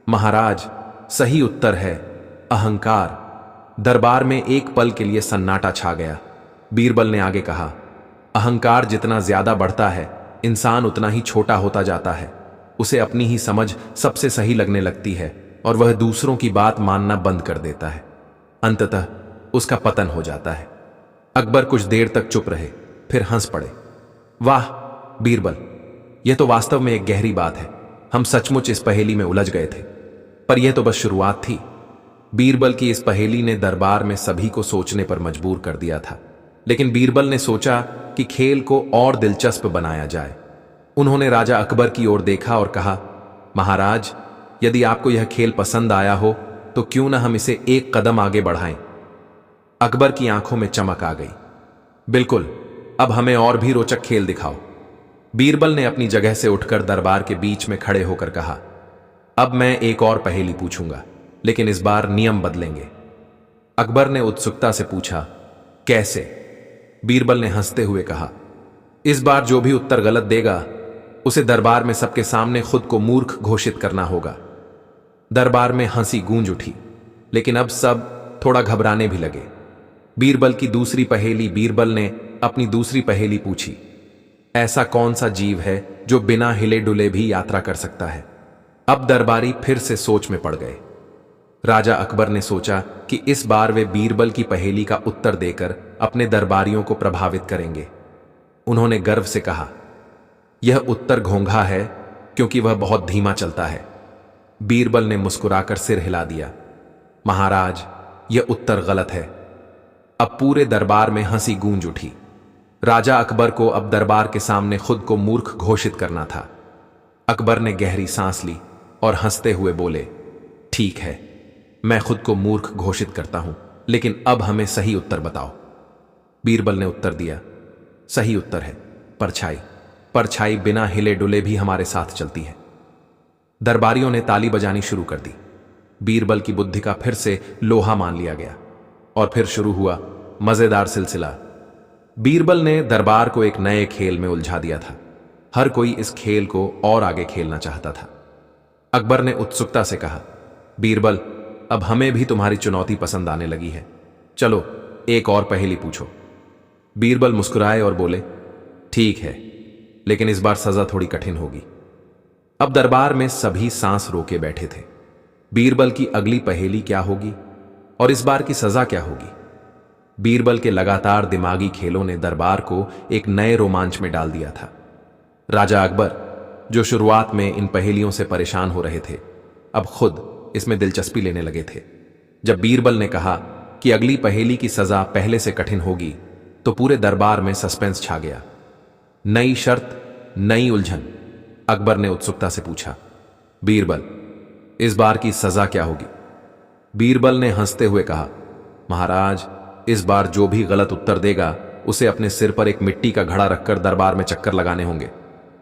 A: महाराज, सही उत्तर है अहंकार। दरबार में एक पल के लिए सन्नाटा छा गया। बीरबल ने आगे कहा, अहंकार जितना ज्यादा बढ़ता है इंसान उतना ही छोटा होता जाता है। उसे अपनी ही समझ सबसे सही लगने लगती है और वह दूसरों की बात मानना बंद कर देता है। अंततः उसका पतन हो जाता है। अकबर कुछ देर तक चुप रहे, फिर हंस पड़े। वाह बीरबल, यह तो वास्तव में एक गहरी बात है। हम सचमुच इस पहेली में उलझ गए थे, पर यह तो बस शुरुआत थी। बीरबल की इस पहेली ने दरबार में सभी को सोचने पर मजबूर कर दिया था, लेकिन बीरबल ने सोचा कि खेल को और दिलचस्प बनाया जाए। उन्होंने राजा अकबर की ओर देखा और कहा, महाराज, यदि आपको यह खेल पसंद आया हो तो क्यों न हम इसे एक कदम आगे बढ़ाएं। अकबर की आंखों में चमक आ गई। बिल्कुल, अब हमें और भी रोचक खेल दिखाओ। बीरबल ने अपनी जगह से उठकर दरबार के बीच में खड़े होकर कहा, अब मैं एक और पहेली पूछूंगा, लेकिन इस बार नियम बदलेंगे। अकबर ने उत्सुकता से पूछा, कैसे? बीरबल ने हंसते हुए कहा, इस बार जो भी उत्तर गलत देगा उसे दरबार में सबके सामने खुद को मूर्ख घोषित करना होगा। दरबार में हंसी गूंज उठी, लेकिन अब सब थोड़ा घबराने भी लगे। बीरबल की दूसरी पहेली। बीरबल ने अपनी दूसरी पहेली पूछी, ऐसा कौन सा जीव है जो बिना हिले डुले भी यात्रा कर सकता है? अब दरबारी फिर से सोच में पड़ गए। राजा अकबर ने सोचा कि इस बार वे बीरबल की पहेली का उत्तर देकर अपने दरबारियों को प्रभावित करेंगे। उन्होंने गर्व से कहा, यह उत्तर घोंघा है क्योंकि वह बहुत धीमा चलता है। बीरबल ने मुस्कुराकर सिर हिला दिया, महाराज, यह उत्तर गलत है। अब पूरे दरबार में हंसी गूंज उठी। राजा अकबर को अब दरबार के सामने खुद को मूर्ख घोषित करना था। अकबर ने गहरी सांस ली और हंसते हुए बोले, ठीक है, मैं खुद को मूर्ख घोषित करता हूं, लेकिन अब हमें सही उत्तर बताओ। बीरबल ने उत्तर दिया, सही उत्तर है परछाई। परछाई बिना हिले डुले भी हमारे साथ चलती है। दरबारियों ने ताली बजानी शुरू कर दी। बीरबल की बुद्धि का फिर से लोहा मान लिया गया और फिर शुरू हुआ मजेदार सिलसिला। बीरबल ने दरबार को एक नए खेल में उलझा दिया था। हर कोई इस खेल को और आगे खेलना चाहता था। अकबर ने उत्सुकता से कहा, बीरबल, अब हमें भी तुम्हारी चुनौती पसंद आने लगी है। चलो एक और पहेली पूछो। बीरबल मुस्कुराए और बोले, ठीक है, लेकिन इस बार सजा थोड़ी कठिन होगी। अब दरबार में सभी सांस रोके बैठे थे। बीरबल की अगली पहेली क्या होगी और इस बार की सजा क्या होगी? बीरबल के लगातार दिमागी खेलों ने दरबार को एक नए रोमांच में डाल दिया था। राजा अकबर, जो शुरुआत में इन पहेलियों से परेशान हो रहे थे, अब खुद इसमें दिलचस्पी लेने लगे थे। जब बीरबल ने कहा कि अगली पहेली की सजा पहले से कठिन होगी, तो पूरे दरबार में सस्पेंस छा गया। नई शर्त, नई उलझन। अकबर ने उत्सुकता से पूछा, बीरबल, इस बार की सजा क्या होगी? बीरबल ने हंसते हुए कहा, महाराज, इस बार जो भी गलत उत्तर देगा उसे अपने सिर पर एक मिट्टी का घड़ा रखकर दरबार में चक्कर लगाने होंगे।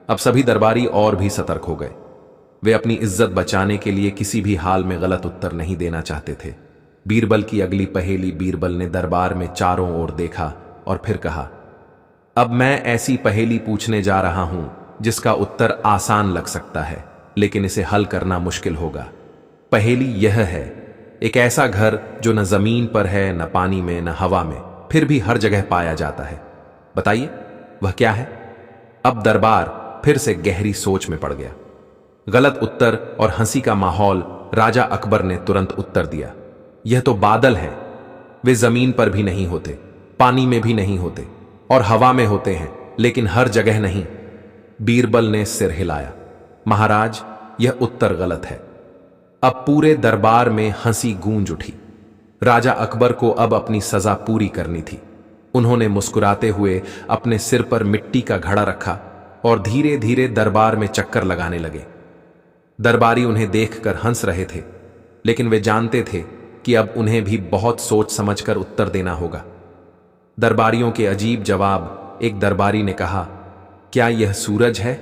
A: अब सभी दरबारी और भी सतर्क हो गए। वे अपनी इज्जत बचाने के लिए किसी भी हाल में गलत उत्तर नहीं देना चाहते थे। बीरबल की अगली पहेली। बीरबल ने दरबार में चारों ओर देखा और फिर कहा, अब मैं ऐसी पहेली पूछने जा रहा हूं जिसका उत्तर आसान लग सकता है, लेकिन इसे हल करना मुश्किल होगा। पहेली यह है, एक ऐसा घर जो न जमीन पर है, न पानी में, न हवा में, फिर भी हर जगह पाया जाता है। बताइए वह क्या है? अब दरबार फिर से गहरी सोच में पड़ गया। गलत उत्तर और हंसी का माहौल। राजा अकबर ने तुरंत उत्तर दिया, यह तो बादल है। वे जमीन पर भी नहीं होते, पानी में भी नहीं होते और हवा में होते हैं, लेकिन हर जगह नहीं। बीरबल ने सिर हिलाया, महाराज, यह उत्तर गलत है। अब पूरे दरबार में हंसी गूंज उठी। राजा अकबर को अब अपनी सजा पूरी करनी थी। उन्होंने मुस्कुराते हुए अपने सिर पर मिट्टी का घड़ा रखा और धीरे धीरे दरबार में चक्कर लगाने लगे। दरबारी उन्हें देखकर हंस रहे थे, लेकिन वे जानते थे कि अब उन्हें भी बहुत सोच समझकर उत्तर देना होगा। दरबारियों के अजीब जवाब। एक दरबारी ने कहा, क्या यह सूरज है?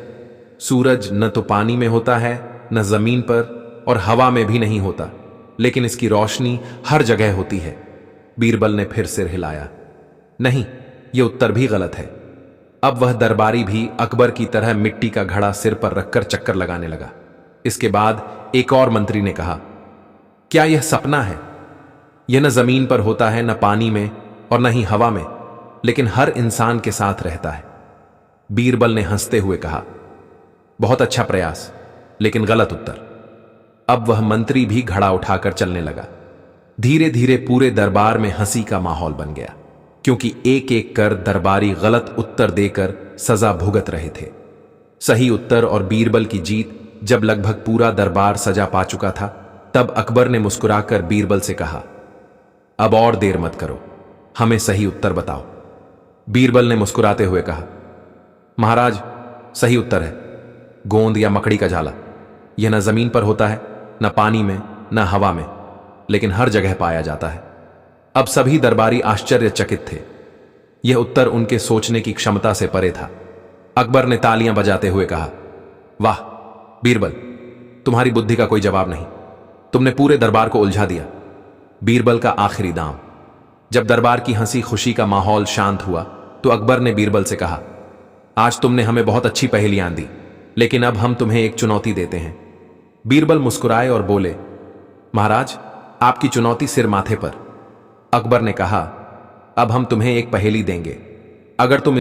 A: सूरज न तो पानी में होता है, न जमीन पर और हवा में भी नहीं होता, लेकिन इसकी रोशनी हर जगह होती है। बीरबल ने फिर सिर हिलाया, नहीं, यह उत्तर भी गलत है। अब वह दरबारी भी अकबर की तरह मिट्टी का घड़ा सिर पर रखकर चक्कर लगाने लगा। इसके बाद एक और मंत्री ने कहा, क्या यह सपना है? यह न जमीन पर होता है, न पानी में और न ही हवा में, लेकिन हर इंसान के साथ रहता है। बीरबल ने हंसते हुए कहा, बहुत अच्छा प्रयास, लेकिन गलत उत्तर। अब वह मंत्री भी घड़ा उठाकर चलने लगा। धीरे धीरे पूरे दरबार में हंसी का माहौल बन गया, क्योंकि एक एक कर दरबारी गलत उत्तर देकर सजा भुगत रहे थे। सही उत्तर और बीरबल की जीत। जब लगभग पूरा दरबार सजा पा चुका था, तब अकबर ने मुस्कुराकर बीरबल से कहा, अब और देर मत करो, हमें सही उत्तर बताओ। बीरबल ने मुस्कुराते हुए कहा, महाराज, सही उत्तर है गोंद या मकड़ी का झाला। यह न जमीन पर होता है, न पानी में, न हवा में, लेकिन हर जगह पाया जाता है। अब सभी दरबारी आश्चर्यचकित थे। यह उत्तर उनके सोचने की क्षमता से परे था। अकबर ने तालियां बजाते हुए कहा, वाह बीरबल, तुम्हारी बुद्धि का कोई जवाब नहीं। तुमने पूरे दरबार को उलझा दिया। बीरबल का आखिरी दांव। जब दरबार की हंसी खुशी का माहौल शांत हुआ तो अकबर ने बीरबल से कहा, आज तुमने हमें बहुत अच्छी पहेलियां दी, लेकिन अब हम तुम्हें एक चुनौती देते हैं। बीरबल मुस्कुराए और बोले, महाराज, आपकी चुनौती सिर माथे पर। अकबर ने कहा, अब हम तुम्हें एक पहेली देंगे। अगर तुम